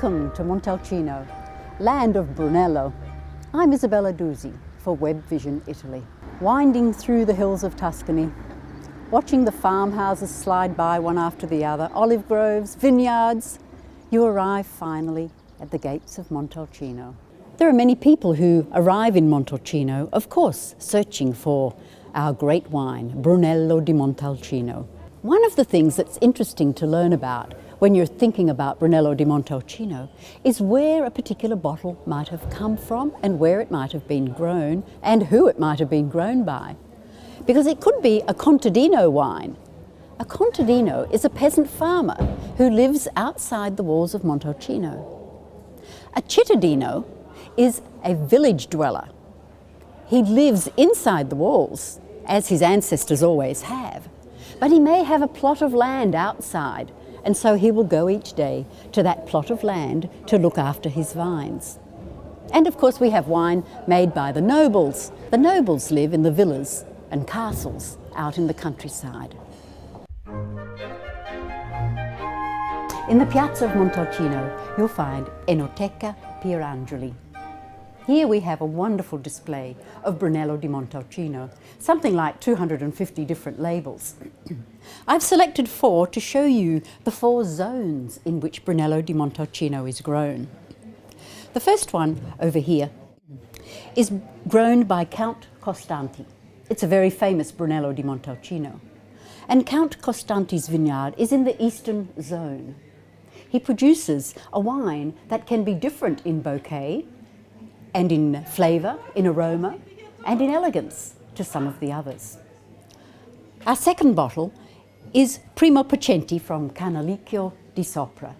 Welcome to Montalcino, land of Brunello. I'm Isabella Dusi for Web Vision Italy. Winding through the hills of Tuscany, watching the farmhouses slide by one after the other, olive groves, vineyards, you arrive finally at the gates of Montalcino. There are many people who arrive in Montalcino, of course, searching for our great wine, BrunelloDiMontalcino. One of the things that's interesting to learn about when you're thinking about BrunelloDiMontalcino is where a particular bottle might have come from and where it might have been grown and who it might have been grown by. Because it could be a contadino wine. A contadino is a peasant farmer who lives outside the walls of Montalcino. A cittadino is a village dweller. He lives inside the walls, as his ancestors always have. But he may have a plot of land outside, and so he will go each day to that plot of land to look after his vines. And of course we have wine made by the nobles. The nobles live in the villas and castles out in the countryside. In the piazza of Montalcino, you'll find Enoteca Pierangioli. Here we have a wonderful display of BrunelloDiMontalcino, something like 250 different labels. I've selected 4 to show you the 4 zones in which BrunelloDiMontalcino is grown. The first one over here is grown by Count Costanti. It's a very famous BrunelloDiMontalcino. And Count Costanti's vineyard is in the eastern zone. He produces a wine that can be different in bouquet, and in flavour, in aroma, and in elegance to some of the others. Our second bottle is Primo Pocenti from Canalicchio di Sopra.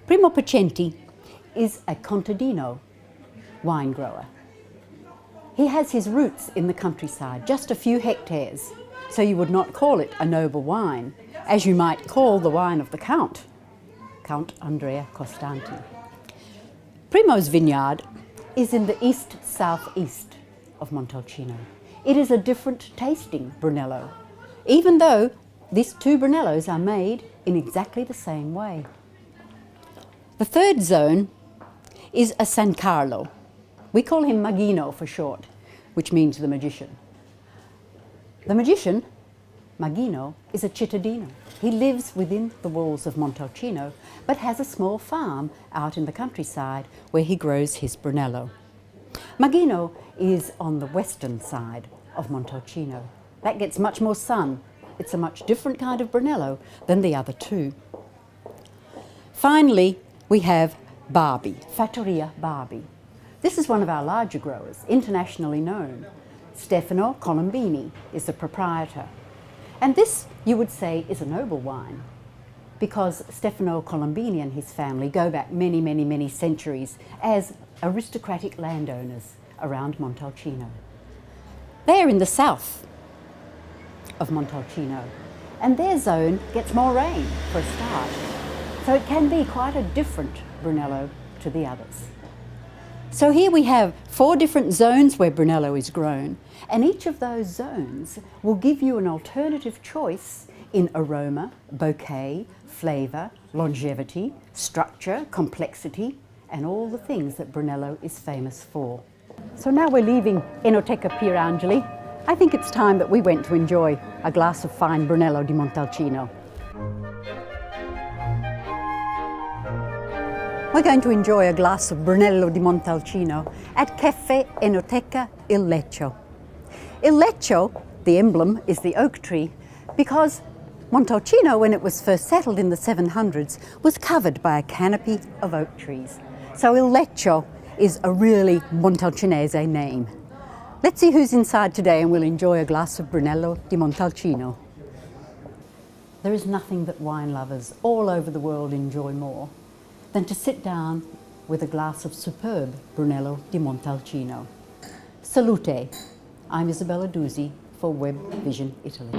Primo Pocenti is a contadino wine grower. He has his roots in the countryside, just a few hectares, so you would not call it a noble wine, as you might call the wine of the Count, Count Andrea Costanti. Primo's vineyard is in the east-southeast of Montalcino. It is a different tasting Brunello, even though these 2 Brunellos are made in exactly the same way. The third zone is a San Carlo. We call him Maghino for short, which means the magician. The magician, Maghino, is a cittadino. He lives within the walls of Montalcino, but has a small farm out in the countryside where he grows his Brunello. Maghino is on the western side of Montalcino. That gets much more sun. It's a much different kind of Brunello than the other 2. Finally, we have Barbi, Fattoria Barbi. This is one of our larger growers, internationally known. Stefano Colombini is the proprietor. And this, you would say, is a noble wine, because Stefano Colombini and his family go back many, many, many centuries as aristocratic landowners around Montalcino. They're in the south of Montalcino, and their zone gets more rain for a start. So it can be quite a different Brunello to the others. So here we have 4 different zones where Brunello is grown, and each of those zones will give you an alternative choice in aroma, bouquet, flavour, longevity, structure, complexity, and all the things that Brunello is famous for. So now we're leaving Enoteca Pierangioli. I think it's time that we went to enjoy a glass of fine BrunelloDiMontalcino. We're going to enjoy a glass of BrunelloDiMontalcino at Caffè Enoteca Il Leccio. Il Leccio, the emblem, is the oak tree, because Montalcino, when it was first settled in the 700s, was covered by a canopy of oak trees. So Il Leccio is a really Montalcinese name. Let's see who's inside today, and we'll enjoy a glass of BrunelloDiMontalcino. There is nothing that wine lovers all over the world enjoy more than to sit down with a glass of superb BrunelloDiMontalcino. Salute! I'm Isabella Dusi for Web Vision Italy.